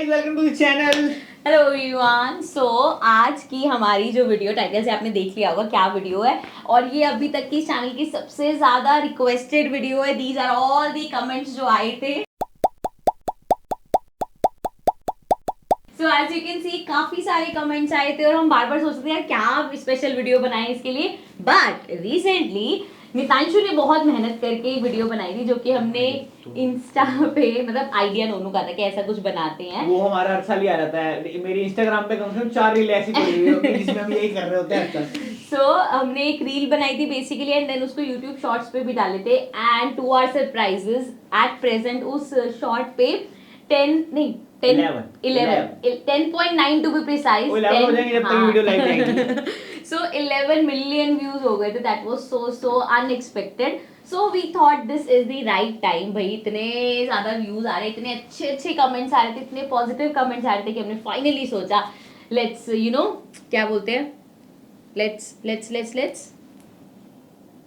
Guys, welcome to the channel. Hello everyone. So आज की हमारी जो वीडियो टाइटल से आपने देख लिया होगा क्या वीडियो है, और ये अभी तक की चैनल की सबसे ज्यादा रिक्वेस्टेड वीडियो है। These are all the comments जो आए थे। So as you can see काफी सारे कमेंट्स आए थे और हम बार बार सोचते थे यार क्या स्पेशल वीडियो बनाए इसके लिए। बट रिसेंटली मितांशु ने बहुत मेहनत करके एक वीडियो बनाई थी जो कि हमने इंस्टा पे, मतलब आइडिया नोनू का था कि ऐसा कुछ बनाते हैं। वो हमारा हर साल ही आ जाता है। मेरी इंस्टाग्राम पे कम से कम 4 रील ऐसी पड़ी हुई होती है जिसमें हम यही कर रहे होते हैं हर साल। सो हमने एक रील बनाई थी बेसिकली, एंड देन उसको यूट्यूब शॉर्ट्स पे भी डाले थे। And to our surprises at present उस शॉर्ट पे 10.9 टू बी प्रिसाइज। 11 हो जाएंगे जब तक वीडियो लाइव जाएगी। So 11 million views हो गए थे। That was so unexpected. So we thought this is the right time। भाई इतने ज़्यादा views आ रहे, इतने अच्छे कमेंट्स आ रहे थे, इतने पॉजिटिव कमेंट्स आ रहे थे कि हमने फाइनली सोचा let's क्या बोलते हैं, let's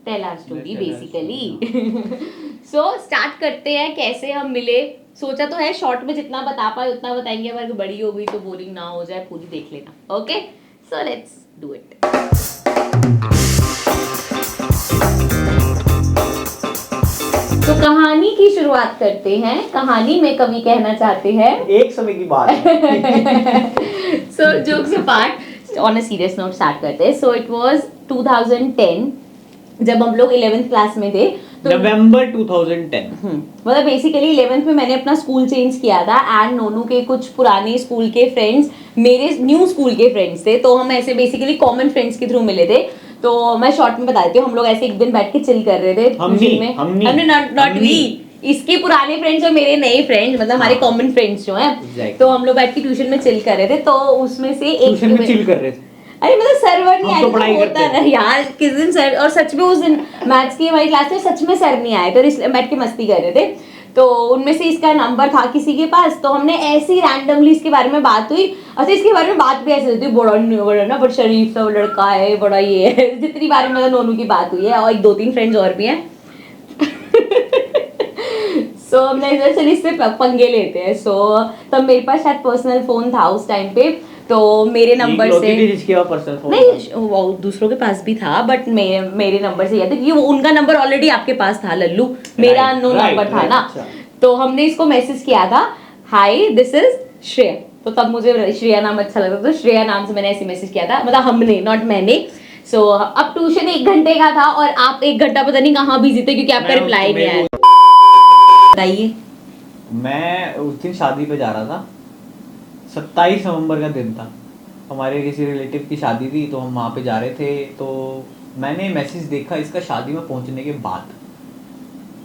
tell our story basically। So start करते हैं कैसे हम मिले। सोचा तो है शॉर्ट में जितना बता पाए उतना बताएंगे, अगर बड़ी हो गई तो बोरिंग ना हो जाए, पूरी देख लेना। Okay, so let's do it. तो कहानी की शुरुआत करते हैं। कहानी में कवि कहना चाहते हैं एक समय की बात। सो jokes apart, on a serious note start करते हैं। सो इट वाज 2010 जब हम लोग 11th क्लास में थे। तो नवंबर 2010। मतलब बेसिकली 11th में मैंने अपना स्कूल चेंज किया था, एंड नोनू के कुछ पुराने स्कूल के फ्रेंड्स मेरे न्यू स्कूल के फ्रेंड्स थे। तो हम ऐसे बेसिकली कॉमन फ्रेंड्स के थ्रू मिले थे। तो मैं शॉर्ट में बता देती हूँ, हम लोग ऐसे एक दिन बैठ के चिल कर रहे थे हमने नॉट वी, इसके पुराने फ्रेंड्स और मेरे नए फ्रेंड्स, मतलब हमारे कॉमन फ्रेंड्स जो हैं। तो हम लोग बैठ के ट्यूशन में चिल कर रहे थे। तो उसमें से एक ट्यूशन में चिल कर रहे थे। अरे मतलब सर्वर नहीं आया तो पढ़ाई होता है यार किस दिन सर, और सच में उस दिन मैथ्स की हमारी क्लास में सच में सर नहीं आए, तो इसलिए बैठ के मस्ती कर रहे थे। तो उनमें से इसका नंबर था किसी के पास, तो हमने ऐसे ही रैंडमली इसके बारे में बात हुई। अच्छा, इसके बारे में बात भी ऐसे होती है, बड़ा ना, बड़ा शरीफ सा लड़का है, बड़ा ये है। जितनी बार मतलब नोनू की बात हुई है, और एक दो तीन फ्रेंड्स और भी हैं। सो हमने चल इससे पंगे लेते हैं। सो तब मेरे पास शायद पर्सनल फोन था उस टाइम पे, तो मेरे नंबर से जिसके पास पर्सनल फोन नहीं, वो दूसरों के पास भी था, बट मेरे नंबर से क्योंकि वो उनका नंबर ऑलरेडी आपके पास था लल्लू, मेरा अननोन नंबर था ना। तो हमने इसको मैसेज किया था, हाय दिस इज श्रेया। तो तब मुझे श्रेया नाम अच्छा लगा, तो श्रेया नाम से मैंने ऐसे मैसेज किया था, मतलब हमने, नॉट मैंने। सो अब ट्यूशन 1 घंटे का था और आप 1 घंटा पता नहीं कहाँ बिजी थे क्योंकि आपका रिप्लाई नहीं आया। बताइए। मैं उस दिन शादी पे जा रहा था, 27 नवंबर का दिन था। हमारे किसी रिलेटिव की शादी थी, तो हम वहाँ पे जा रहे थे। तो मैंने मैसेज देखा इसका शादी में पहुँचने के बाद।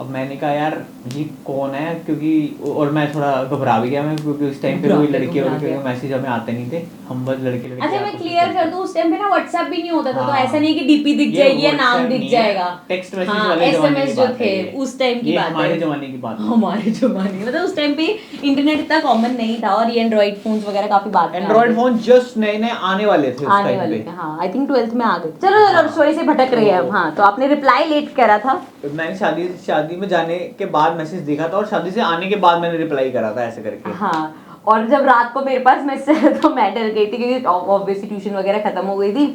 अब मैंने कहा यार ये कौन है, क्योंकि और मैं थोड़ा घबरा भी गया मैं, क्योंकि उस टाइम पे कोई लड़के के मैसेज हमें आते नहीं थे, हम बस लड़के। अच्छा मैं क्लियर कर दूं, उस टाइम पे ना व्हाट्सएप भी नहीं होता था। तो ऐसा नहीं कि डीपी दिख जाएगी या नाम दिख जाएगा, टेक्स्ट मैसेज वाले एसएमएस जो थे उस टाइम की बात है। हमारे जमाने की बात, हमारे जमाने मतलब उस टाइम पे इंटरनेट इतना कॉमन नहीं था, और ये एंड्रॉइड फोन्स वगैरह काफी बाद में, एंड्रॉइड फोन जस्ट नए नए आने वाले थे उस टाइम पे। हाँ आई थिंक 12th में आ गए। चलो स्टोरी से भटक रहे हैं हम। हाँ, तो आपने रिप्लाई लेट करा था। मैंने शादी में जाने के बाद मैसेज देखा था, और शादी से आने के बाद मैंने रिप्लाई करा था ऐसे करके। हाँ, और जब रात को मेरे पास मैसेज, तो मैं डर गई थी क्योंकि ऑब्वियसली ट्यूशन वगैरह खत्म हो गई थी।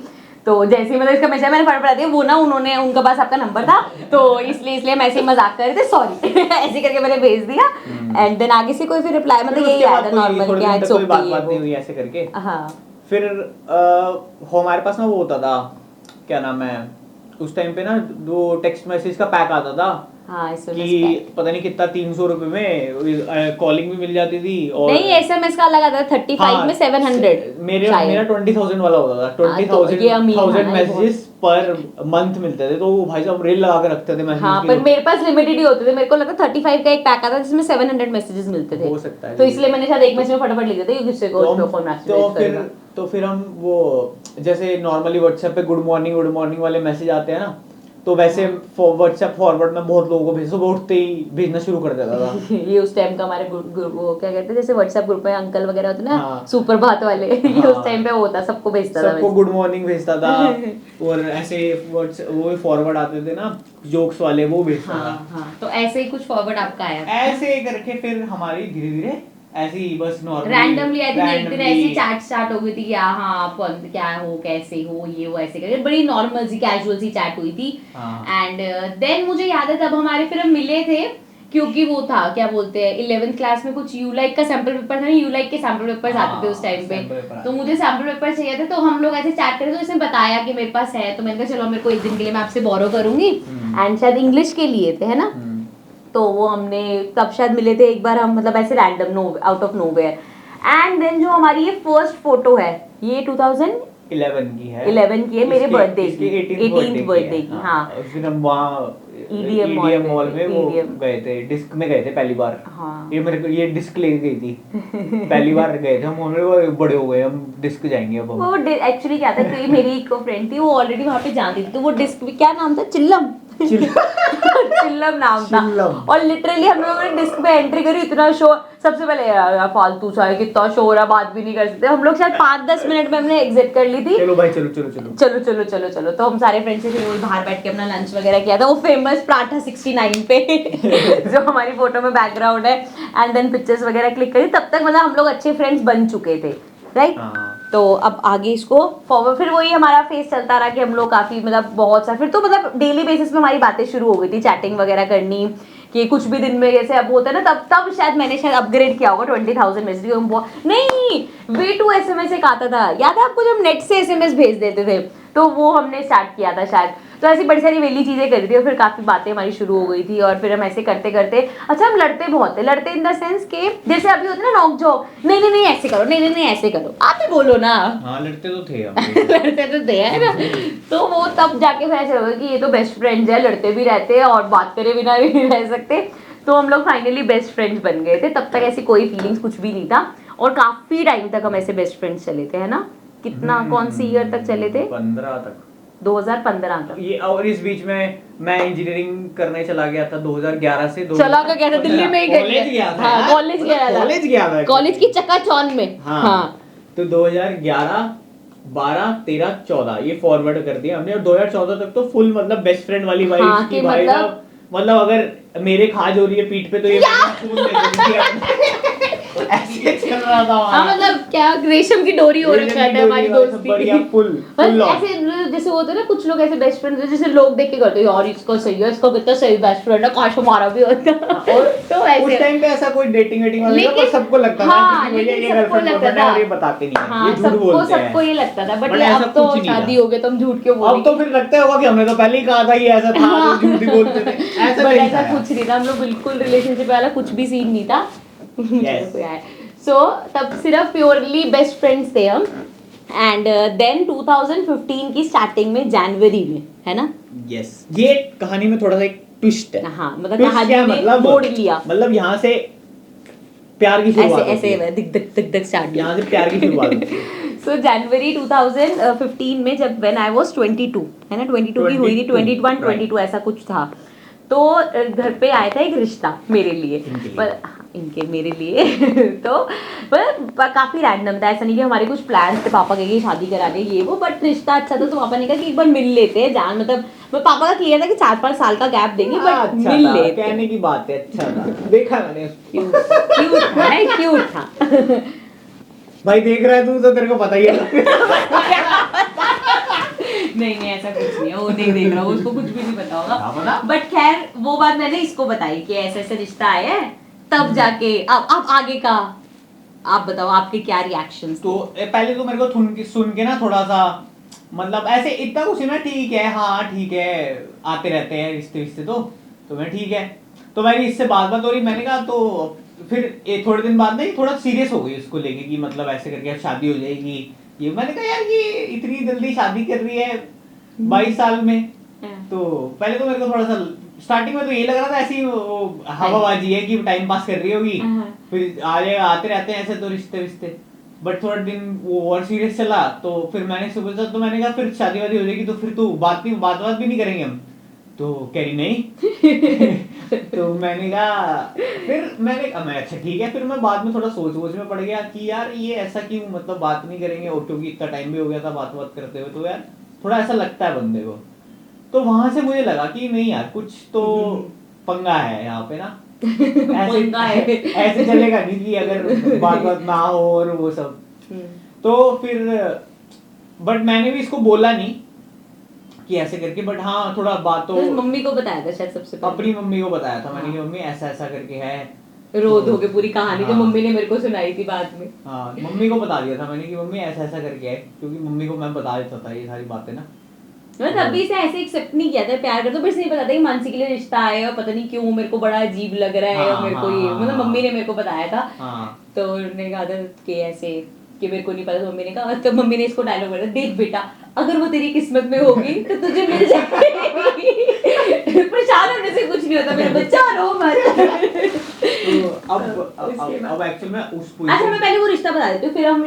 तो जैसे ही मतलब इसका मैसेज मैंने पढ़ दिया, वो ना उन्होंने, उनके पास आपका नंबर था, तो इसलिए मैं ऐसे ही मजाक कर रहे थे, सॉरी ऐसे करके मैंने भेज दिया। एंड देन आगे से कोई फिर रिप्लाई, मतलब यही आया था नॉर्मल कि आज कोई बात नहीं हुई ऐसे करके। हाँ, फिर हमारे पास ना वो होता था, क्या नाम है, उस टाइम पे ना वो टेक्स्ट मैसेज का पैक आता था। हाँ, कि पता नहीं कितना 300 रुपए में कॉलिंग भी मिल जाती थी, और नहीं एसएमएस का अलग आता था 35 में 700। मेरा 20,000 वाला होता था, 20,000 मैसेजेस पर मंथ मिलते थे। तो भाई साहब रेल लगा के रखते थे मैसेज। हाँ, पर मेरे पास लिमिटेड ही होते थे। मेरे को लगा 35 का एक पैक आता था जिसमें 700 मैसेजेस मिलते थे, हो सकता है। तो इसलिए मैंने शायद एक मैसेज में फटाफट लिख दिया था किसी को फोन मैसेज। तो फिर हम वो जैसे नॉर्मली व्हाट्सएप पे गुड मॉर्निंग वाले मैसेज आते हैं ना, तो वैसे व्हाट्सएप फॉरवर्ड में बहुत लोगों को भेजो, वो उठते ही भेजना शुरू कर देता था। ये उस टाइम का हमारे वो क्या कहते हैं, जैसे व्हाट्सएप ग्रुप में अंकल वगैरह होते ना, सुपर बात वाले, ये उस टाइम पे वो होता, सबको भेजता था, सबको गुड मॉर्निंग भेजता था। और ऐसे वो फॉरवर्ड आते थे ना जोक्स वाले, वो भेजता था। तो ऐसे ही कुछ फॉरवर्ड आपका आया, ऐसे करके फिर हमारी धीरे धीरे ऐसे ही बस नॉर्मल रैंडमली आई थिंक एक दिन ऐसी चैट स्टार्ट हो गई थी कि हाँ आप क्या हो, कैसे हो, ये वो ऐसे करके बड़ी नॉर्मल सी कैजुअल सी चैट हुई थी। एंड देन मुझे याद है तब हमारे फिर हम मिले थे, क्योंकि वो था क्या बोलते हैं 11th क्लास में कुछ यू लाइक का सैंपल पेपर था ना, यू लाइक के सैंपल पेपर्स आते थे उस टाइम पे, तो मुझे सैंपल पेपर चाहिए थे, तो हम लोग ऐसे चैट करे तो इसने बताया कि मेरे पास है, तो मैंने कहा चलो मेरे को एक दिन के लिए मैं आपसे बोरो करूंगी, एंड शायद इंग्लिश के लिए थे है ना, तो वो हमने तब शायद मिले थे एक बार हम, मतलब ऐसे random no out of nowhere. And then जो हमारी ये फर्स्ट फोटो है ये 2011 की है, 11 की है, मेरे बर्थडे की, 18th बर्थडे की। हाँ उस दिन हम वहाँ EDM मॉल में वो EDM गए थे, डिस्क में गए थे पहली बार। हाँ ये मेरे को ये डिस्क ले गई थी पहली बार गए थे हम, वो बड़े हो गए हम, डिस्क जाएंगे अब हम। वो एक्चुअली क्या था कि मेरी एक फ्रेंड थी वो ऑलरेडी वहाँ पे जानती थी, तो वो डिस्क क्या नाम था, चिल्लम चिल्लम नाम था, और लिटरली हम लोगों ने डिस्क में एंट्री करी, इतना शोर, सबसे पहले यार फालतू सा है, कितना शोर है, बात भी नहीं कर सकते हम लोग, शायद 5-10 मिनट में हमने एग्जिट कर ली थी। चलो भाई चलो चलो चलो चलो चलो चलो चलो, तो हम सारे फ्रेंड्स से फिर वही बाहर बैठ के अपना लंच वगैरह किया था, वो फेमस पराठा 69 पे जो हमारी फोटो में बैकग्राउंड है, एंड देन पिक्चर्स वगैरह क्लिक करी, तब तक मतलब हम लोग अच्छे फ्रेंड्स बन चुके थे, राइट। तो अब आगे इसको फॉरवर्ड, फिर वही हमारा फेस चलता रहा कि हम लोग काफी मतलब बहुत सा, फिर तो मतलब डेली बेसिस पे हमारी बातें शुरू हो गई थी, चैटिंग वगैरह करनी, कि कुछ भी दिन में जैसे अब होता है ना, तब शायद मैंने शायद अपग्रेड किया होगा 20,000 मैसेज, नहीं V2 SMS एक आता था, याद है आपको, जब नेट से SMS भेज देते थे, तो वो हमने स्टार्ट किया था शायद, तो ऐसी बड़ी सारी वेली चीजें करी थी, और फिर काफी बातें हमारी शुरू हो गई थी, और फिर हम ऐसे करते करते, अच्छा हम लड़ते बहुत थे, लड़ते इन द सेंस के जैसे अभी होते ना नॉक जॉक, नहीं नहीं नहीं ऐसे करो, नहीं नहीं नहीं ऐसे करो, आप ही बोलो ना। हाँ लड़ते तो थे हम लड़ते तो थे है ना, तो वो तब जाके फिर ऐसे होगा कि ये तो बेस्ट फ्रेंड्स है, लड़ते भी रहते हैं और बात करे बिना भी नहीं रह सकते, तो हम लोग फाइनली बेस्ट फ्रेंड्स बन गए थे। तब तक ऐसी कोई फीलिंग्स कुछ भी नहीं था, और काफी टाइम तक हम ऐसे बेस्ट फ्रेंड्स चले थे, है ना, कितना कौन सी ईयर तक चले थे, 15 तक, 2015 तक ये, और इस बीच में मैं इंजीनियरिंग करने चला गया था 2011 से चला का क्या था, दिल्ली में ही कॉलेज गया था, हाँ कॉलेज गया था, कॉलेज गया था, कॉलेज की चकाचौंध में। हाँ तो 2011 12 13 14 ये फॉरवर्ड कर दिया हमने, और 2014 तक तो फुल मतलब बेस्ट फ्रेंड वाली वाइब्स हाँ, की, कि भाई मतलब अगर मेरे खाज हो रही है पीठ पे तो ये खून दे ऐसे चल रहा था। हाँ मतलब क्या रेशम की डोरी हो रखा है हमारी दोस्ती, बढ़िया फुल ऐसे जैसे होते हैं ना कुछ लोग ऐसे बेस्ट फ्रेंड, जैसे लोग देख के करते हैं यार इसका सही है, इसका कितना सही बेस्ट फ्रेंड है, काश हमारा भी होता। और तो ऐसे उस टाइम पे ऐसा कोई डेटिंग वेटिंग वाला नहीं, सबको लगता था कि भैया ये गर्लफ्रेंड बॉयफ्रेंड है, और ये बताते नहीं है, ये झूठ बोलते हैं, सबको ये लगता था, बट अब तो शादी हो गई तो हम झूठ क्यों बोलेंगे, अब तो फिर लगता होगा कि हमने तो पहले ही कहा था ये ऐसा था, झूठ ही बोलते थे, ऐसा कुछ नहीं था, हम लोग बिल्कुल रिलेशनशिप वाला कुछ भी सीन नहीं था। सो तब सिर्फ प्योरली बेस्ट फ्रेंड्स थे हम, एंड देन 2015 की स्टार्टिंग में जनवरी में, है ना, यस ये कहानी में थोड़ा सा एक ट्विस्ट है। हाँ मतलब कहानी ने मोड़ लिया, मतलब यहाँ से प्यार की शुरुआत ऐसे ऐसे दिक दिक दिक दिक स्टार्ट, यहाँ से प्यार की शुरुआत होती है। सो जनवरी 2015 में जब व्हेन आई वाज 22, है ना, 22 की हुई थी, 21 22 ऐसा कुछ था, तो घर पे आया था एक रिश्ता मेरे लिए, पर इनके मेरे लिए तो पर काफी रैंडम था, ऐसा नहीं कि हमारे कुछ प्लान्स थे पापा के शादी करा दे ये वो, बट रिश्ता अच्छा था, तो पापा ने कहा कि एक बार मिल लेते हैं, जान मतलब पापा का क्लियर था कि 4-5 साल का गैप देंगे, बट मिल लेते, कहने की बात है, अच्छा था, देखा मैंने, क्यूट था भाई देख रहा है तू तो तेरे को पता ही है नहीं ऐसा कुछ नहीं है, वो नहीं देख रहा, उसको कुछ भी नहीं पता होगा, बट खैर वो बात मैंने इसको बताई कि ऐसे ऐसे रिश्ता आया है, तब जाके अब आगे का आप बताओ, आपके क्या रिएक्शंस? तो पहले तो मेरे को सुन के ना थोड़ा सा मतलब ऐसे इतना कुछ ना, ठीक है हाँ ठीक है, आते रहते हैं रिश्ते तो मैं ठीक है, तो मेरी इससे बात हो रही, मैंने कहा तो फिर थोड़े दिन बाद ना थोड़ा सीरियस हो गई उसको लेके कि मतलब ऐसे करके अब शादी हो जाएगी, ये मैंने कहा यार ये इतनी जल्दी शादी कर रही है 22 साल में, तो पहले तो मेरे को थोड़ा सा स्टार्टिंग में तो ये लग रहा था ऐसी हवाबाजी है कि टाइम पास कर रही होगी, फिर आते रहते हैं ऐसे तो रिश्ते, बट थोड़ा दिन वो और सीरियस चला, तो फिर मैंने सुबह तो मैंने कहा फिर शादी वादी हो जाएगी तो फिर तो बात भी नहीं करेंगे हम, तो कह रही नहीं तो मैंने कहा फिर मैंने अच्छा ठीक है, फिर मैं बाद में थोड़ा सोच में पड़ गया कि यार ये ऐसा क्यों, मतलब बात नहीं करेंगे, और क्योंकि इतना टाइम भी हो गया था बात करते हुए, तो यार थोड़ा ऐसा लगता है बंदे को, तो वहां से मुझे लगा कि नहीं यार कुछ तो पंगा है यहाँ पे ना, पंगा है। ऐसे चलेगा नहीं कि अगर बात ना हो और वो सब। तो फिर बट मैंने भी इसको बोला नहीं कि ऐसे करके, बट हाँ थोड़ा बात तो मम्मी को बताया था शायद सबसे पहले। अपनी मम्मी को बताया था मैंने कि मम्मी ऐसा ऐसा करके है। रो धो के पूरी कहानी जो हाँ। मम्मी ने मेरे को सुनाई थी बाद में। हाँ मम्मी को बता दिया था मैंने कि मम्मी ऐसा ऐसा करके है, क्योंकि मम्मी को मैं बता देता था ये सारी बातें ना। मैं तब भी इसे ऐसे एक्सेप्ट नहीं किया था, प्यार करता बट नहीं पता था कि मानसी के लिए रिश्ता है, और पता नहीं क्यों मेरे को बड़ा अजीब लग रहा है, और मेरे को ये मतलब मम्मी ने मेरे को बताया था। तो उन्होंने कहा था कि ऐसे कि मेरे को नहीं पता, तो मम्मी ने कहा, तो मम्मी ने इसको डायलॉग बोला, देख बेटा अगर वो तेरी किस्मत में होगी तो तुझे मिल जाएगी। परेशान होने से कुछ नहीं होता मेरा बच्चा, रो मत। अब एक्चुअली मैं उस अच्छा मैं पहले वो रिश्ता बता देती हूँ, फिर हम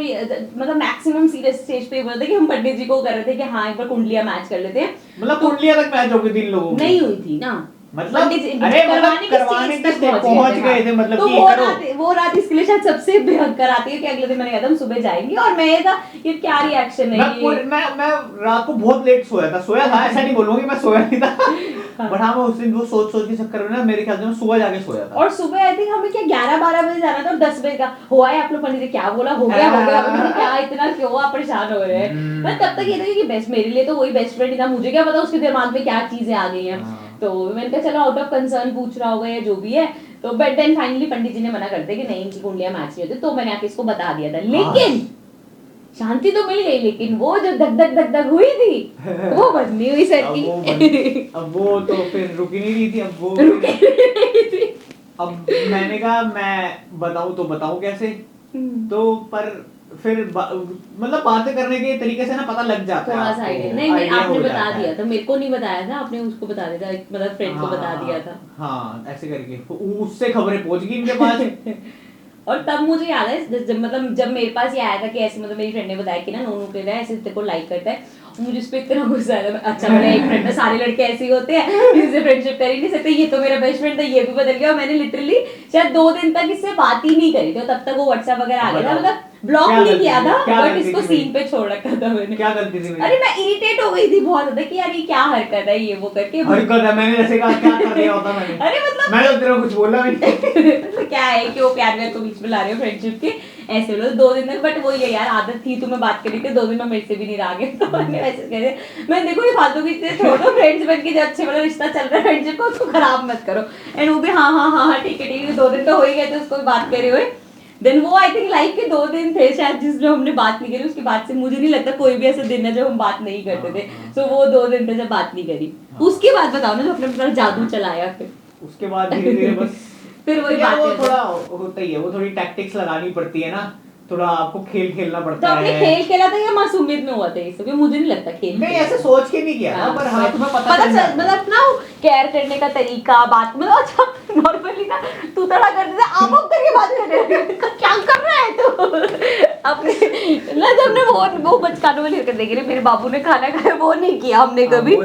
मतलब मैक्सिमम सीरियस स्टेज पे बोलते कि हम पंडित जी को कर रहे थे कि हाँ एक बार कुंडलियां मैच कर लेते हैं। मतलब कुंडलियां तक मैच हो गई 3 लोगों की? नहीं हुई थी ना, मतलब अरे मतलब करवाने के स्टेज पहुंच गए थे, मतलब तो कि वो रात इसके लिए शायद सबसे भयंकर आती है कि अगले दिन मैंने कहा था हम सुबह जाएंगे, और मैं था ये क्या रिएक्शन है ये। मैं रात को बहुत लेट सोया था ऐसा नहीं बोलूंगा कि मैं सोया नहीं था, बट हाँ मैं उस दिन वो सोच के चक्कर में ना मेरे ख्याल से मैं सुबह जाके सोया था। और सुबह आई थिंक हमें क्या 11-12 बजे जाना था, और 10 बजे का हुआ है आप लोग पंडित जी क्या बोला, हो गया क्या इतना क्यों आप परेशान हो रहे हैं। मैं तब तक ये था कि बेस्ट मेरे लिए तो वही बेस्ट फ्रेंड ही था, मुझे क्या पता उसके दिमाग में क्या चीजें आ गई हैं। तो मैंने कहा चलो आउट ऑफ कंसर्न पूछ रहा होगा या जो भी है। तो बट देन फाइनली पंडित जी ने मना कर दिया कि नहीं इनकी कुंडलियां मैच नहीं होती, तो मैंने आके इसको बता दिया था। लेकिन शांति तो मिल गई, लेकिन वो जो धक धक हुई थी वो बंद नहीं हुई सर की। अब वो तो फिर रुकी नहीं रही थी, अब मैंने कहा मैं बताऊं तो बताऊं कैसे। तो पर फिर मतलब बातें करने के तरीके से ना पता लग जाता है थोड़ा सा आइडिया। नहीं आपने बता दिया था, मेरे को नहीं बताया था, आपने उसको बता दिया था, मतलब फ्रेंड को बता दिया था। हाँ ऐसे करके उससे खबरें पहुंच गई इनके पास। और तब मुझे याद है जब मेरे पास ये आया था कि ऐसे मतलब मेरी फ्रेंड ने बताया कि ना नोनू के ऐसे तेरे को लाइक करता है, मुझे इस पे इतना गुस्सा आया था। अच्छा मेरा एक फ्रेंड है, सारे लड़के ऐसे ही होते हैं, किसी फ्रेंडशिप कर ही नहीं सकते, ये तो मेरा बेस्ट फ्रेंड था, ये भी बदल गया। और मैंने लिटरली शायद 2 दिन तक इससे बात ही नहीं करी थी, तब तक वो व्हाट्सएप वगैरह आ गया था, मतलब ब्लॉक नहीं किया था बट इसको सीन पे छोड़ रखा था मैंने। क्या गलती थी? अरे मैं इरिटेट हो गई थी बहुत ज्यादा कि यार ये क्या हरकत है, ये वो करके हरकत है, मैंने ऐसे कहा क्या कर दिया होता मैंने। अरे मतलब मैं तो तेरे को कुछ बोला भी नहीं। क्या है कि वो प्यार व्यार को बीच में ला रहे हो फ्रेंडशिप के, ऐसे बोलो 2 दिन तक। बट वो ये यार आदत थी तुम्हें बात करने की, 2 दिन में मेरे से भी नहीं रहा गया, तो मैंने वैसे कह दिया मैं देखो ये फालतू की चीजें छोड़ो, फ्रेंड्स बन के जो अच्छे वाला रिश्ता चल रहा है फ्रेंडशिप को उसको खराब मत करो। एंड वो भी हाँ ठीक है 2 दिन तो हो ही गए थे उसको बात करे हुए। देन वो आई थिंक लाइफ के 2 दिन थे शायद जिसमें हमने बात नहीं करी, उसके बाद से मुझे नहीं लगता कोई भी ऐसा दिन है जब हम बात नहीं करते थे। सो वो 2 दिन थे जब बात नहीं करी। उसके बाद बताओ ना जो अपने अपना जादू चलाया फिर उसके बाद धीरे धीरे बस फिर वही बात वो थोड़ा होता ही है, वो थोड़ी टैक्टिक्स लगानी पड़ती है ना, थोड़ा आपको खेल खेलना पड़ता है। तो आपने खेल खेला था या मासूमियत में हुआ था ये सब? मुझे नहीं लगता खेल नहीं ऐसे सोच के नहीं किया था, पर हाँ तुम्हें पता चल मतलब अपना केयर करने का तरीका बात मतलब अच्छा नॉर्मली ना तू तड़ा करते थे आप करके बात कर रहे हो क्या कर रहा है तू अपने ना जब ने वो बचकानों वाली हरकत देखी मेरे बाबू ने खाना खाया वो नहीं किया हमने कभी,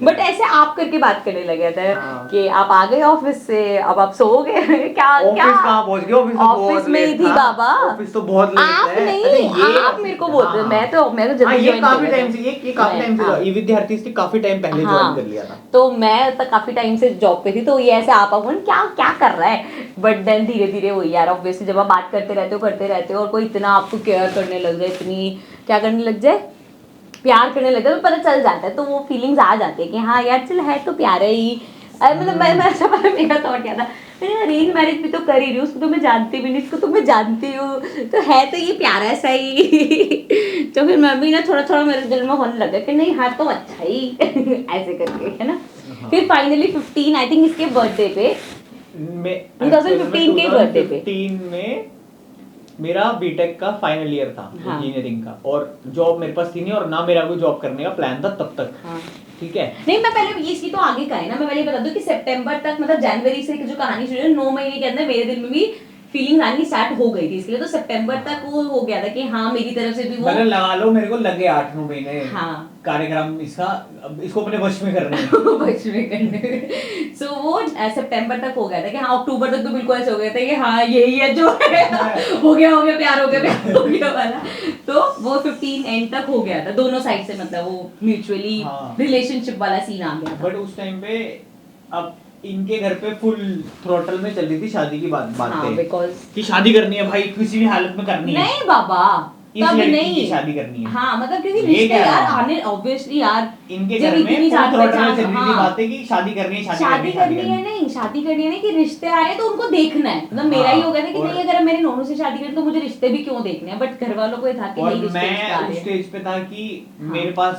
बट ऐसे आप करके बात करने लगे थे कि आप आ गए ऑफिस से अब आप सो गए क्या क्या पहुंच गए ऑफिस में ही थी बाबा, ऑफिस तो बहुत आप नहीं आप मेरे को बोलते मैं तो जल्दी ये काफी टाइम से ये काफी टाइम से ये विद्यार्थी इसने काफी टाइम पहले ज्वाइन कर लिया था, तो मैं तो काफी टाइम से जॉब पे थी, तो ये ऐसे आप अपन क्या क्या कर रहा है। बट देन धीरे धीरे वही यार ऑब्वियसली जब आप बात करते रहते हो और कोई इतना आपको केयर करने लग जाए, इतनी क्या करने लग जाए, प्यार करने लग जाए, तो पता चल जाता है, तो वो फीलिंग्स आ जाती है कि हाँ यार चल है तो प्यारा ही। मतलब मैं ऐसा मेरा थॉट क्या था, मैंने अरेंज मैरिज भी तो कर ही रही हूँ, उसको तो मैं जानती भी नहीं, इसको तो मैं जानती हूँ, तो है तो ये प्यारा सा ही। तो फिर मैं भी ना थोड़ा थोड़ा मेरे दिल में होने लगा कि नहीं हाँ तो अच्छा ही ऐसे करके है ना। फिर फाइनली 15 आई थिंक इसके बर्थडे पे 2015 के बर्थडे पे 2015 में मेरा बीटेक का फाइनल ईयर था इंजीनियरिंग का, और जॉब मेरे पास थी नहीं और ना मेरा कोई जॉब करने का प्लान था तब तक। ठीक है नहीं मैं पहले ये इसकी तो आगे का है ना, मैं पहले बता दूं कि सितंबर तक मतलब जनवरी से जो कहानी शुरू है 9 महीने के अंदर मेरे दिल में भी फीलिंग आनी स्टार्ट हो गई थी, इसलिए तो सितंबर तक वो हो गया था कि हाँ मेरी तरफ से भी वो मतलब लगा लो मेरे को लगे 8-9 महीने कार्यक्रम इसको अपने वश में करने वश में करने। सो वो सितंबर तक हो गया था कि हाँ अक्टूबर तक तो बिल्कुल ऐसे हो गया था कि हाँ यही है जो हो गया प्यार हो गया वाला। तो वो 15 एंड तक हो गया था दोनों साइड से, मतलब वो म्यूचुअली रिलेशनशिप वाला सीन आ गया था। बट उस टाइम पे अब इनके घर पे फुल थ्रोटल में चल रही थी शादी की बातें हाँ, because कि शादी करनी है भाई, किसी भी हालत में करनी है। नहीं बाबा, इस तब लड़की नहीं की शादी करनी है। हाँ मतलब क्योंकि ये रिश्ते कह रहा यार हूँ। आने ऑब्वियसली यार इनके जब घर में इतनी फुल जान थ्रोटल में पहचान, चल रही थी हाँ, बातें कि शादी करनी है, शादी करनी है नहीं, शादी करनी है नहीं कि रिश्ते आ रहे हैं तो उनको देखना है, मतलब मेरा ही हो गया था कि और- नहीं अगर मेरे नोनू से शादी करें तो मुझे रिश्ते भी क्यों देखने हैं, बट घर वालों को ये था कि और नहीं रिश्ते रिश्ते आ मैं रहे उस हैं। स्टेज पे था कि हाँ। मेरे पास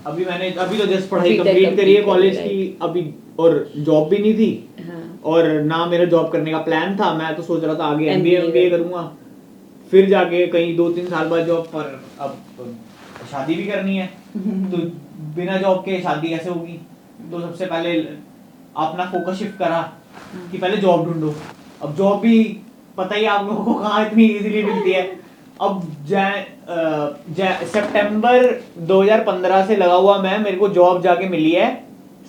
अभी तो जस्ट पढ़ाई B.Tech कंप्लीट करी है complete कॉलेज करी, की अभी, और जॉब भी नहीं थी, हाँ। और ना मेरा जॉब करने का प्लान था। मैं तो सोच रहा था आगे MBA एमबीए करूंगा, फिर जाके कहीं 2-3 साल बाद जॉब, पर अब शादी भी करनी है तो बिना जॉब के शादी कैसे होगी। तो सबसे पहले अपना फोकस शिफ्ट करा कि पहले जॉब ढूंढो। अब जॉब भी पता ही आप लोगों को कहाँ इतनी इजीली मिलती है। अब सितंबर 2015 से लगा हुआ मैं, मेरे को जॉब जाके मिली है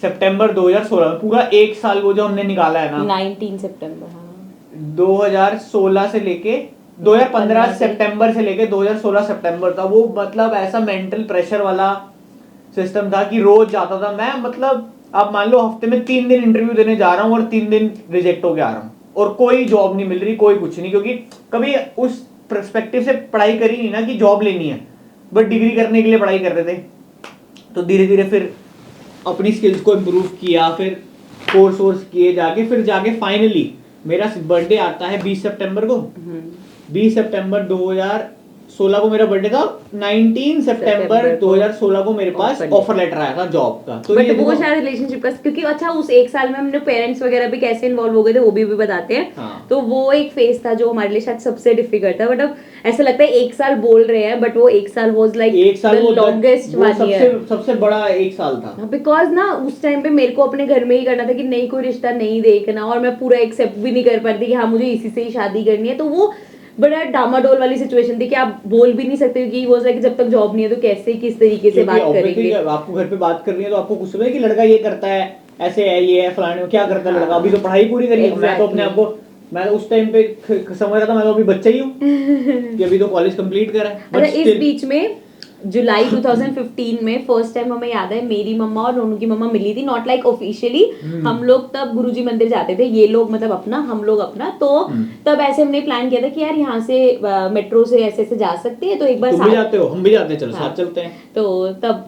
सितंबर 2016 में। पूरा एक साल वो जो हमने निकाला है ना, 19 सितंबर, हाँ 2016 से लेके 2015 सितंबर से लेके 2016 सितंबर था वो। मतलब ऐसा मेंटल प्रेशर वाला सिस्टम था कि रोज जाता था मैं, मतलब आप मान लो हफ्ते में 3 दिन इंटरव्यू देने जा रहा हूँ और 3 दिन रिजेक्ट होके आ रहा हूँ, और कोई जॉब नहीं मिल रही, कोई कुछ नहीं, क्योंकि कभी उस पर्सपेक्टिव से पढ़ाई करी नहीं ना कि जॉब लेनी है, बट डिग्री करने के लिए पढ़ाई कर रहे थे। तो धीरे धीरे फिर अपनी स्किल्स को इम्प्रूव किया, फिर कोर्स किए जाके, फिर जाके फाइनली मेरा बर्थडे आता है 20 सितंबर को। 20 सितंबर 2016 को मेरा बर्थडे था, 19 सितंबर 2016 को मेरे पास ऑफर लेटर आया था जॉब का। तो बट वो शायद रिलेशनशिप का, क्योंकि अच्छा उस एक साल में हमने पेरेंट्स वगैरह भी कैसे इन्वॉल्व हो गए थे वो भी बताते हैं। हाँ। तो वो एक फेज था जो हमारे लिए शायद सबसे डिफिकल्ट था, बट अब ऐसा लगता है एक साल बोल रहे हैं बट वो एक साल was like the longest one year, सबसे बड़ा एक साल था। बिकॉज ना उस टाइम पे मेरे को अपने घर में ही करना था कि नहीं कोई रिश्ता नहीं देखना, और मैं पूरा एक्सेप्ट भी नहीं कर पाती कि हाँ मुझे इसी से ही शादी करनी है। तो वो बड़ा डामाडोल वाली सिचुएशन थी कि आप बोल भी नहीं सकते कि वो कि जब तक जॉब नहीं है तो कैसे किस तरीके से बात करेंगे। आपको घर पे बात करनी है तो आपको कुछ है कि लड़का ये करता है, ऐसे है, ये है, फलाने क्या करता है लड़का, अभी तो पढ़ाई पूरी करी है। मैं तो अपने आप को, मैं तो उस टाइम पे समझ रहा था मैं तो अभी बच्चा ही हूँ कि अभी तो कॉलेज कंप्लीट करा है। अच्छा इस बीच में जुलाई 2015 में फर्स्ट टाइम हमें याद है मेरी मम्मा और रोनू की मम्मा मिली थी, नॉट लाइक ऑफिशियली। हम लोग तब गुरुजी मंदिर जाते थे, ये लोग मतलब अपना, हम लोग अपना। तो तब ऐसे हमने प्लान किया था कि यार यहाँ से मेट्रो से ऐसे ऐसे जा सकते हैं, तो एक बार तुम भी जाते हो, हम भी जाते हैं, चलो साथ चलते हैं। तो तब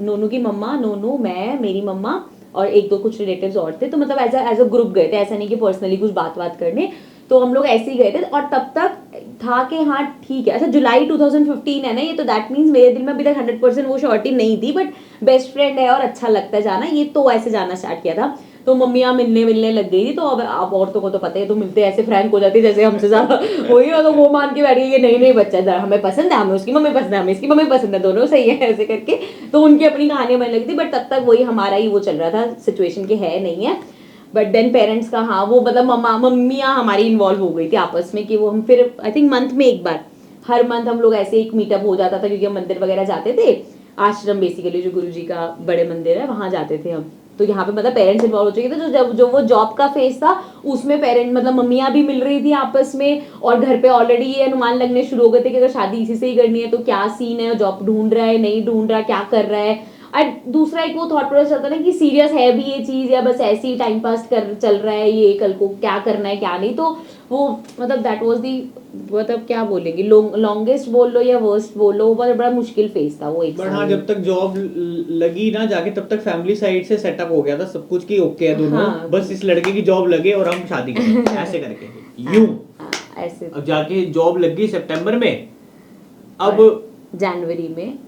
नोनू की मम्मा, नोनू, मैं, मेरी मम्मा और एक दो कुछ रिलेटिव्स और थे, तो मतलब एज अ ग्रुप गए थे, ऐसा नहीं कि पर्सनली कुछ बात करने। तो हम लोग ऐसे ही गए थे, और तब तक था कि हाँ ठीक है। अच्छा जुलाई 2015 है ना ये, तो दैट मीन्स मेरे दिल में अभी तक 100% वो श्योरिटी नहीं थी, बट बेस्ट फ्रेंड है और अच्छा लगता है जाना, ये तो ऐसे जाना स्टार्ट किया था। तो मम्मियाँ मिलने लग गई थी। तो अब आप औरतों को तो पता है, तो मिलते ऐसे फ्रैंक हो जाती है जैसे हमसे ज्यादा वही, तो वो मान के बैठ गई कि नहीं बच्चा हमें पसंद है, हमें उसकी मम्मी पसंद है, हमें इसकी मम्मी पसंद है, दोनों सही है ऐसे करके। तो उनकी अपनी कहानियां बनने लगी थी, बट तब तक वही हमारा ही वो चल रहा था सिचुएशन के है नहीं है। बट देन पेरेंट्स का हाँ वो मतलब मम्मियाँ हमारी इन्वॉल्व हो गई थी आपस में कि वो हम फिर आई थिंक मंथ में एक बार, हर मंथ हम लोग ऐसे एक मीटअप हो जाता था, क्योंकि हम मंदिर वगैरह जाते थे, आश्रम बेसिकली जो गुरुजी का बड़े मंदिर है वहां जाते थे हम। तो यहाँ पे मतलब पेरेंट्स इन्वॉल्व हो चुके थे। तो जब जो वो जॉब का फेज था उसमें पेरेंट मतलब मम्मियाँ भी मिल रही थी आपस में, और घर पे ऑलरेडी ये अनुमान लगने शुरू हो गए थे कि अगर शादी इसी से ही करनी है तो क्या सीन है, जॉब ढूंढ रहा है नहीं ढूंढ रहा, क्या कर रहा है। और दूसरा एक वो थॉट प्रोसेस चलता ना कि सीरियस है भी ये चीज या बस ऐसे ही टाइम पास कर चल रहा है, ये कल को क्या करना है क्या नहीं। तो वो मतलब दैट वाज दी, मतलब क्या बोलेंगे, लॉन्गेस्ट बोल लो या वर्स्ट बोल लो, बहुत बड़ा मुश्किल फेज था वो एक साल। हाँ जब तक जॉब लगी ना जाके तब तक फैमिली साइड से सेटअप हो गया था सब कुछ की ओके है दोनों। हाँ, बस इस लड़के की जॉब लगे और हम शादी करें ऐसे करके यूं ऐसे। अब जाके जॉब लग गई सितंबर में, अब जनवरी में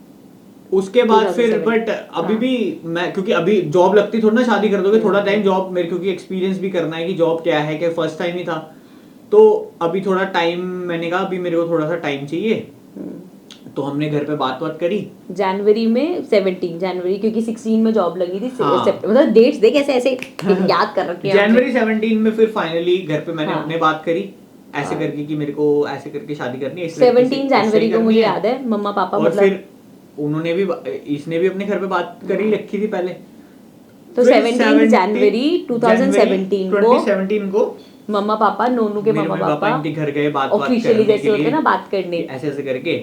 उसके बाद फिर बट अभी भी मैं, क्योंकि अभी जॉब लगती थोड़ा ना शादी कर दोगे, थोड़ा टाइम जॉब मेरे, क्योंकि एक्सपीरियंस भी करना है कि जॉब क्या है, कि फर्स्ट टाइम ही था। तो अभी थोड़ा टाइम, मैंने कहा अभी मेरे को थोड़ा सा टाइम चाहिए। तो हमने घर पे बात करी जनवरी में 17 जनवरी, क्योंकि 16 में जॉब लगी थी। हाँ। मतलब डेट्स देख ऐसे ऐसे याद कर रखी है जनवरी 17 में फिर फाइनली घर पे मैंने अपने बात करी ऐसे करके कि मेरे को ऐसे करके शादी करनी है। 17 जनवरी को मुझे याद है मम्मा पापा मतलब, फिर उन्होंने भी, इसने भी अपने घर पे बात करी रखी थी पहले। तो 17 जनवरी 2017 को मम्मा पापा, नोनू के मम्मा पापा इनके घर गए बात ऑफिशियली जैसे होते ना बात करने, ऐसे ऐसे करके।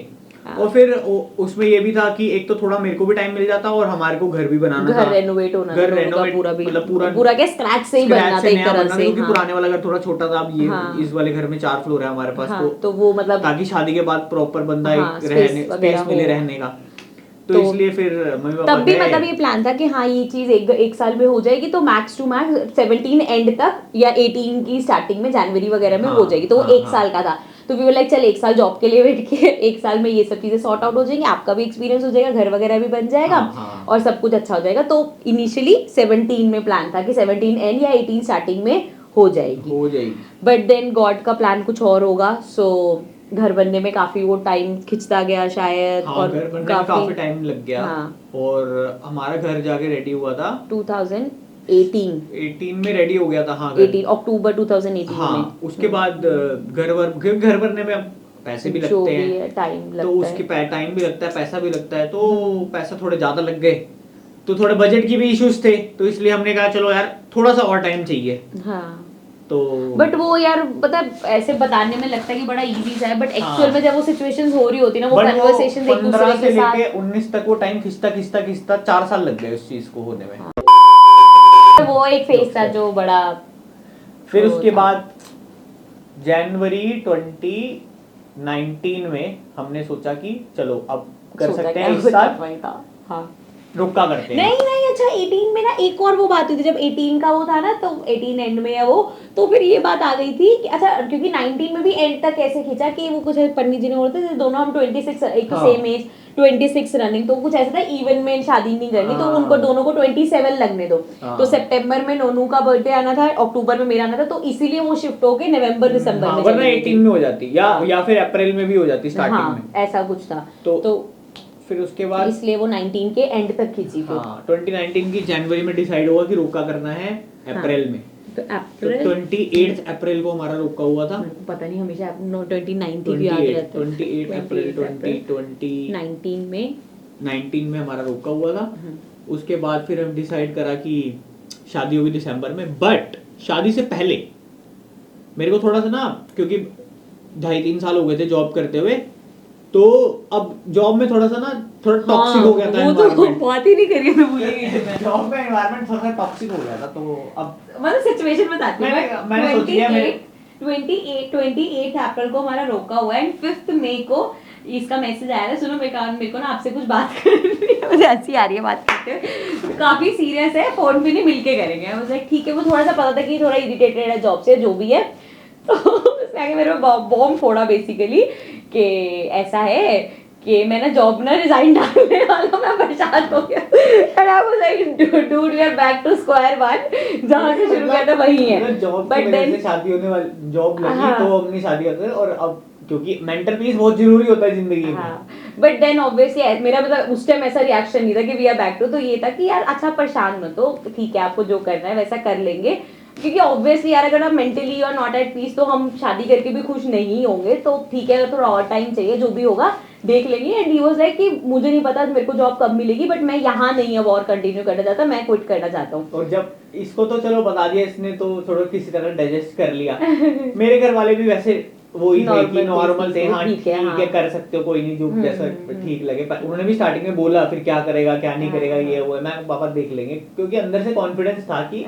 और फिर उसमें ये भी था कि एक तो थोड़ा मेरे को भी टाइम मिल जाता और हमारे को घर भी बनाना था, घर रेनोवेट होना था, घर रेनोवेट पूरा भी मतलब पूरा क्या स्क्रैच से ही बनना था एक तरह से, क्योंकि पुराने वाला घर थोड़ा छोटा था। अब ये हाँ। इस वाले घर में 4 फ्लोर है हमारे पास, हाँ, तो वो मतलब ताकि शादी के बाद प्रॉपर बंदा हाँ, एक रहने स्पेस मिले रहने का, तो इसलिए फिर मम्मी पापा तब भी मतलब ये प्लान था कि हाँ ये चीज एक साल में हो जाएगी, तो मैक्स टू मैक्स 17 एंड तक या 18 की स्टार्टिंग में जनवरी वगैरह में हो जाएगी, तो वो एक साल का था। तो वी वर लाइक चल एक साल जॉब के लिए वेट किए, एक साल में ये सब चीजें सॉर्ट आउट हो जाएंगी, आपका भी एक्सपीरियंस हो जाएगा, घर वगैरह भी बन जाएगा और सब कुछ अच्छा हो जाएगा। तो इनिशियली 17 में प्लान था कि 17 एंड या 18 स्टार्टिंग में हो जाएगी। बट देन गॉड का प्लान कुछ और होगा, सो घर बनने में काफी वो टाइम खिंचता गया शायद। हाँ, और घर बनने में काफी टाइम लग गया। हाँ। और हमारा घर जाके रेडी हुआ था 2018 में रेडी हो गया था। हाँ, 18 अक्टूबर 2018 हाँ, में। उसके बाद घर बनने में अब पैसे भी लगते हैं, टाइम लगता तो उसके टाइम भी लगता है, पैसा भी लगता है, तो पैसा थोड़े ज्यादा लग गए, तो थोड़े बजट की भी इश्यूज थे, तो इसलिए हमने कहा चलो यार थोड़ा सा और टाइम चाहिए। हाँ। तो बट वो यार मतलब ऐसे बताने में लगता है कि बड़ा इजी सा है, बट एक्चुअल में जब वो सिचुएशंस हो रही होती है ना, वो कन्वर्सेशंस एक दूसरे के साथ, 15 से लेके 19 तक वो टाइम खिंचता 4 साल लग गए उस चीज को होने में। वो एक फेज था जो बड़ा। फिर उसके बाद जनवरी 2019 में हमने सोचा कि चलो अब कर सकते हैं इस साल, हाँ रुका करते हैं। नहीं अच्छा 18 में ना एक और वो बात हुई थी, जब 18 का वो था ना, तो 18 एंड में है वो, तो फिर ये बात आ गई थी कि अच्छा, क्योंकि 19 में भी एंड तक कैसे खींचा कि वो कुछ पंडित जी ने बोलते थे दोनों हम 26 एक तो सेम एज 26 रनिंग, तो कुछ ऐसा था इवन में शादी नहीं करनी, तो उनको दोनों को 27 लगने दो। तो सितंबर में नोनू का बर्थडे आना था, अक्टूबर में मेरा आना था, तो इसीलिए वो शिफ्ट होके नवंबर दिसंबर में, वरना 18 में हो जाती या फिर अप्रैल में भी हो जाती स्टार्टिंग में, ऐसा कुछ था। तो फिर उसके बाद इसलिए वो 19 के एंड तक खींची। हाँ, 2019 की जनवरी में डिसाइड हुआ कि रोका करना है अप्रैल में। तो अप्रैल 28 अप्रैल को हमारा रोका हुआ था। पता नहीं हमेशा 29 भी याद रहता है। 28 अप्रैल 2019 में हमारा रोका हुआ था। उसके बाद फिर हम डिसाइड करा कि शादी होगी दिसंबर में, बट शादी से पहले मेरे को थोड़ा सा ना, क्योंकि 2.5-3 साल हो गए थे जॉब करते हुए, तो अब जॉब में थोड़ा सा ना टॉक्सिक हो गया था एनवायरनमेंट। बात ही नहीं करी मैं भूली जॉब में एनवायरनमेंट थोड़ा सा टॉक्सिक हो गया था, तो अब मतलब सिचुएशन बताती हूं मैंने सोच लिया 28 अप्रैल को हमारा रोका हुआ है, एंड 5 मई को इसका मैसेज आया था, सुनो मेरे को ना आपसे कुछ बात करनी है, मुझे हंसी आ रही है बात करते हुए, काफी सीरियस है, फोन पे नहीं मिलके करेंगे। मुझे ठीक है, वो थोड़ा सा पता था कि थोड़ा इरिटेटेड है जॉब से, जो भी है, तो उसने आगे मेरे को बॉम्ब फोड़ा बेसिकली कि ऐसा है कि मैं ना जॉब ना रिजाइन डालने वाला, मैं परेशान हो गया, and I was like dude we are back to square one, जहां से शुरू किया था वही है। बट देन शादी होने वाली जॉब लगी, तो हमने शादी कर दी, और अब क्योंकि मेंटल पीस बहुत जरूरी होता है जिंदगी में। बट देन ऑब्वियसली मेरा मतलब उस टाइम ऐसा रिएक्शन नहीं था कि वी आर बैक टू, तो ये था कि यार अच्छा परेशान मत हो, ठीक है आपको जो करना है वैसा कर लेंगे, क्योंकि ऑब्वियसली यार अगर आप मेंटली और नॉट एट पीस, तो हम शादी करके भी खुश नहीं होंगे, तो ठीक है थोड़ा और टाइम चाहिए, जो भी होगा देख लेंगे। एंड ही वाज लाइक कि मुझे नहीं पता मेरे को जॉब कब मिलेगी, बट मैं यहाँ नहीं अब और कंटिन्यू करना चाहता, मैं क्विट करना चाहता हूँ। और जब इसको तो चलो बता दिया इसने, तो थोड़ा किसी तरह डाइजेस्ट कर लिया। मेरे घर वाले भी वैसे वो ही थे कि नॉर्मल थे, हाँ ठीक है कर सकते हो, कोई नहीं, जो जैसा ठीक लगे। पर उन्होंने भी स्टार्टिंग में बोला फिर क्या करेगा क्या नहीं करेगा, ये वो है, मैं पापा देख लेंगे, क्योंकि अंदर से कॉन्फिडेंस था कि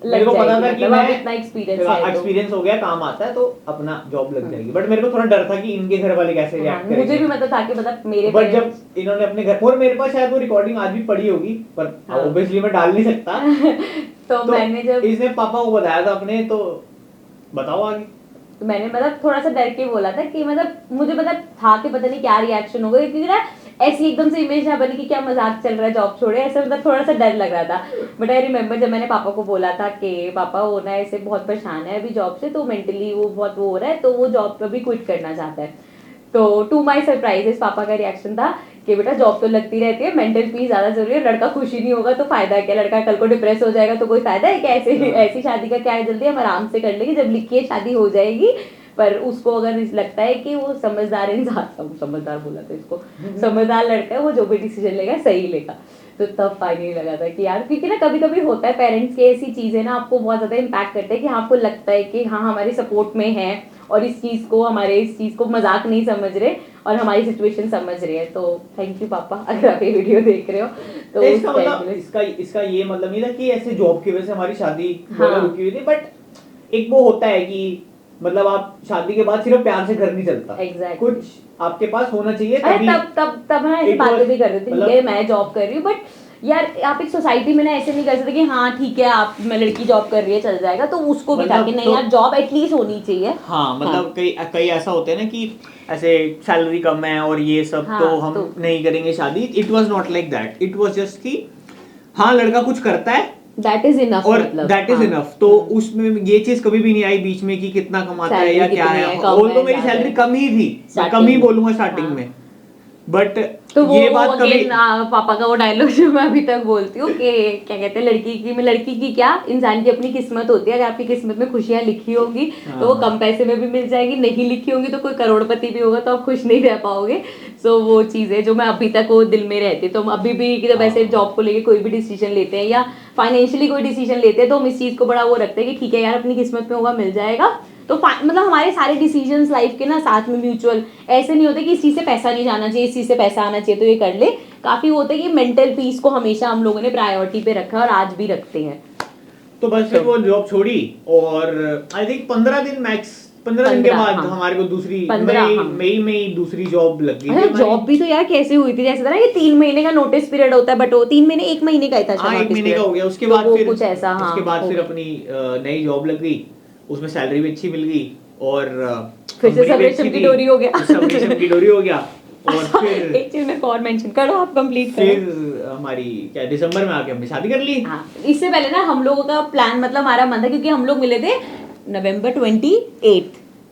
मेरे को पता था कि मैं इतना एक्सपीरियंस हो गया, काम आता है, तो अपना जॉब लग जाएगी। बट मेरे को थोड़ा डर था कि इनके घर वाले कैसे रिएक्ट करेंगे। मुझे भी मतलब था कि मतलब मेरे, बट जब इन्होंने अपने घर, और मेरे पास शायद वो रिकॉर्डिंग आज भी पड़ी होगी, पर ऑब्वियसली मैं डाल नहीं सकता। तो मैंने जब इसने पापा को बताया था अपने, तो बताओ आगे। तो मैंने मतलब थोड़ा सा डर के बोला था कि मतलब मुझे मतलब था कि पता नहीं क्या रिएक्शन होगा, क्योंकि ना ऐसी एकदम से इमेज ना बनी कि क्या मजाक चल रहा है जॉब छोड़े, ऐसा मतलब थोड़ा सा डर लग रहा था। बट आई रिमेम्बर जब मैंने पापा को बोला था कि पापा वो ना ऐसे बहुत परेशान है अभी जॉब से, तो मेंटली वो बहुत वो हो रहा है, तो वो जॉब पे भी क्विट करना चाहता है। तो टू माई सरप्राइजेस पापा का रिएक्शन था कि बेटा जॉब तो लगती रहती है, मेंटल पीस ज्यादा जरूरी है, लड़का खुशी नहीं होगा तो फायदा क्या, लड़का कल को डिप्रेस हो जाएगा तो कोई फायदा है क्या, ऐसी शादी का क्या है, जल्दी हम आराम से कर लेंगे, जब लिखी है शादी हो जाएगी, पर उसको अगर लगता है कि वो समझदार इंसान, समझदार बोला था इसको, समझदार लड़का है, वो जो भी डिसीजन लेगा सही लेगा। तो तब फाइनली लगा था कि यार, क्योंकि ना कभी कभी होता है पेरेंट्स के ऐसी चीजें ना आपको बहुत ज्यादा इम्पैक्ट करते हैं कि आपको लगता है कि हाँ हमारे सपोर्ट में है और इस चीज को मजाक नहीं समझ रहे और हमारी सिचुएशन समझ रहे हैं। तो थैंक यू पापा, अगर आप ये वीडियो देख रहे हो तो इसका मतलब इसका ये मतलब नहीं था कि ऐसे जॉब की वजह से हमारी शादी रुकी हुई थी, बट एक वो होता है कि मतलब आप शादी के बाद सिर्फ प्यार से घर नहीं चलता। Exactly. कुछ आपके पास होना चाहिए तभी तब ना ऐसी बातें भी कर रहे थे, ठीक है मैं जॉब कर रही हूँ, बट यार आप एक सोसाइटी में ना ऐसे नहीं कर सकते कि हाँ ठीक है आप मैं लड़की जॉब कर रही है चल जाएगा, तो उसको भी था कि नहीं यार जॉब एटलीस्ट होनी चाहिए। हाँ मतलब कई ऐसा होते हैं ना कि ऐसे सैलरी कम है और ये सब, तो हम नहीं करेंगे शादी। It was not like that, it was just कि हाँ लड़का कुछ करता है दैट इज इनफ, और दैट इज इनफ। तो उसमें ये चीज कभी भी नहीं आई बीच में कि कितना कमाता है या क्या है। और तो मेरी सैलरी कम ही थी, कम ही बोलूंगा स्टार्टिंग में, बट तो ये बात कभी पापा का वो डायलॉग जो मैं अभी तक बोलती हूँ कि क्या कहते हैं लड़की की क्या इंसान की अपनी किस्मत होती है। अगर आपकी किस्मत में खुशियां लिखी होंगी तो वो कम पैसे में भी मिल जाएगी, नहीं लिखी होंगी तो कोई करोड़पति भी होगा तो आप खुश नहीं रह पाओगे। सो वो चीज़ें जो मैं अभी तक वो दिल में रहती है, तो हम अभी भी जब ऐसे जॉब को लेके कोई भी डिसीजन लेते हैं या फाइनेंशियली कोई डिसीजन लेते हैं तो हम इस चीज़ को बड़ा वो रखते हैं कि ठीक है यार अपनी किस्मत में होगा मिल जाएगा। तो मतलब हमारे सारे डिसीजंस लाइफ के ना साथ में म्यूचुअल, ऐसे नहीं होते कि इस चीज़ से पैसा नहीं जाना चाहिए, इस चीज़ से पैसा आना चाहिए तो ये कर ले। काफ़ी होता है कि मेंटल पीस को हमेशा हम लोगों ने प्रायोरिटी पे रखा है और आज भी रखते हैं। तो बस फिर वो जॉब छोड़ी और आई थिंक 15 दिन मैक्स, 15 दिन के बाद हमारे को दूसरी मई में दूसरी जॉब लग गई। जॉब भी तो यार कैसे हुई थी, जैसे था ना कि 3 महीने का नोटिस पीरियड होता है, बट वो 3 महीने 1 महीने का ही था शायद, 1 महीने का हो गया। उसके बाद फिर कुछ ऐसा, उसके बाद फिर अपनी नई जॉब लग गई, उसमें सैलरी भी अच्छी मिल गई और फिर से सब रेशम की डोरी हो गया, सब रेशम की डोरी हो गया। और फिर एक चीज मैं और मेंशन करो, आप कंप्लीट करो। फिर हमारी क्या दिसंबर में आके हमने शादी कर ली। हाँ, इससे पहले ना हम लोगों का प्लान, मतलब हमारा मन था क्योंकि हम लोग मिले थे नवंबर 28,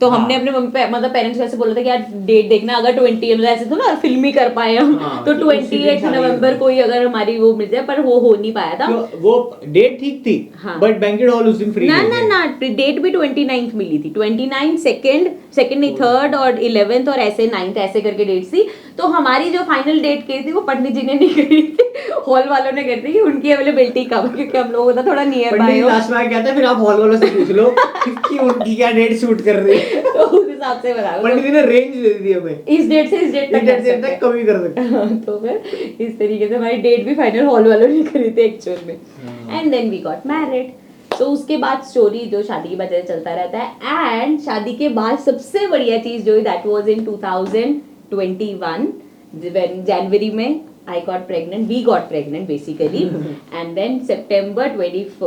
तो हमने अपने मतलब पेरेंट्स को ऐसे बोला था कि यार डेट देखना, अगर 20 मतलब ऐसे तो ना फिल्म ही कर पाए हम, तो 28 नवंबर को ही अगर हमारी वो मिल जाए, पर वो हो नहीं पाया था। वो डेट ठीक थी, बट बैंक्वेट हॉल उस दिन फ्री ना डेट भी 29 मिली थी, 29 सेकंड नहीं 3rd और 11th और ऐसे 9th ऐसे करके डेट्स थी। तो हमारी जो फाइनल डेट की थी वो पंडित जी ने नहीं करी थी, हॉल वालों ने करी थी कि उनकी अवेलेबिलिटी कब, क्योंकि हम लोगों का थोड़ा नियर बाय हो। लास्ट में कहते हैं फिर आप हॉल वालों से पूछ लो कि उनकी क्या डेट शूट कर रही है, तो उस हिसाब से बता। पंडित जी ने रेंज दे दी हमें, इस डेट से इस डेट तक कमी कर सकते। तो फिर इस तरीके से हमारी डेट भी फाइनल हॉल वालों ने करी थी एक्चुअल में, and then we got married. तो उसके बाद स्टोरी जो शादी के बाद चलता रहता है, एंड शादी के बाद सबसे बढ़िया चीज जो दैट वाज इन 2021 जनवरी में I got pregnant, we got pregnant basically, and then September 20th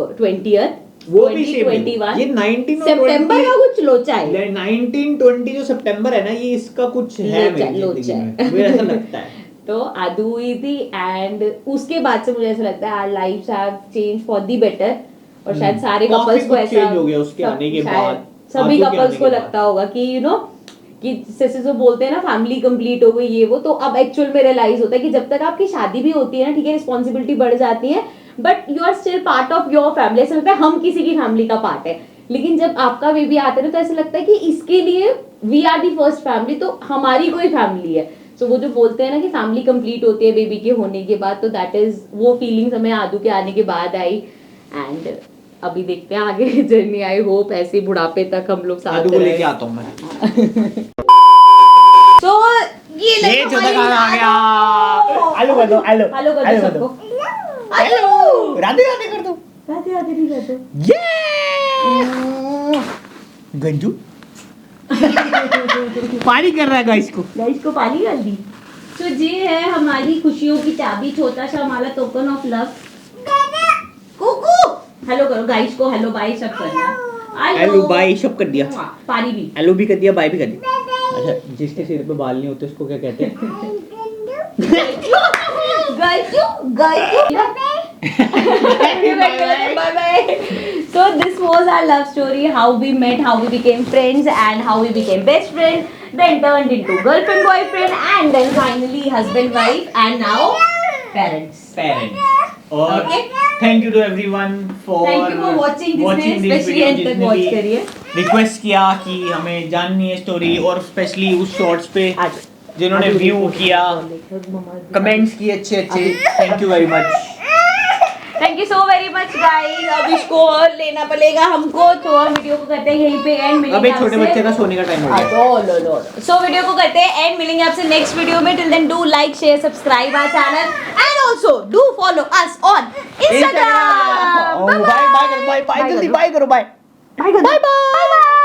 वो भी 2021 ये 19 और सितंबर का कुछ लोचा है, 19-20 जो सितंबर है ना, ये इसका कुछ है मेरी जिंदगी में, मुझे ऐसा लगता है। तो आदू हुई थी, एंड उसके बाद से मुझे ऐसा लगता है our lives have change for the better, और शायद सारे कपल्स को ऐसा चेंज हो गया उसके आने के बाद, सभी कपल्स को लगता होगा कि यू नो कि जैसे जो बोलते हैं ना फैमिली कंप्लीट हो गई ये वो, तो अब एक्चुअल में रियलाइज होता है कि जब तक आपकी शादी भी होती है ना, ठीक है रिस्पॉन्सिबिलिटी बढ़ जाती है, but you are still part of your family. ऐसा लगता है हम किसी की फैमिली का पार्ट है, लेकिन जब आपका बेबी आता है ना तो ऐसा लगता है कि इसके लिए we are the first family, तो हमारी कोई फैमिली है। सो वो जो बोलते हैं ना कि फैमिली कंप्लीट होती है बेबी के होने के बाद, तो दैट इज वो फीलिंग्स हमें आदू के आने के बाद आई, एंड अभी देखते हैं आगे जर्नी। आई होप ऐसे बुढ़ापे तक हम लोग साथ को लेके आता हूं मैं। तो ये जो तक आ गया, हेलो कर दो, हेलो कर दो, हेलो राधे राधे कर दो, राधे राधे भी कर दो, ये गंजू पानी कर रहा है गाइस को पानी कर दी। तो ये है हमारी खुशियों की चाबी, छोटा सा हमारा token of love. Kuku hello करो गाइस को, हेलो बाय सब करना, हेलो बाय सब कर दिया, पानी भी हेलो भी कर दिया, बाय भी कर दिया। अच्छा जिसके सिर पे बाल नहीं होते उसको क्या कहते हैं? Bye bye. So this was our love story, how we met, how we became friends, and how we became best friends, then turned into girlfriend boyfriend, and then finally husband wife, and now parents. और Okay? Thank you to everyone for Thank you for watching this specially end तक watch करिए। Request किया कि हमें जाननी है story, और specially उस शॉर्ट्स पे जिन्होंने व्यू किया, कमेंट्स किए अच्छे अच्छे, thank you very much. Thank you so very much guys. अब इसको और लेना पड़ेगा हमको, तो हम वीडियो को करते हैं यहीं पे एंड। मिलेंगे अबे छोटे बच्चे का सोने का टाइम हो गया। सो वीडियो को करते हैं एंड, मिलेंगे आपसे नेक्स्ट वीडियो में। Till then do like share subscribe our channel and also do follow us on Instagram. Bye bye bye, जल्दी बाय करो, बाय बाय बाय।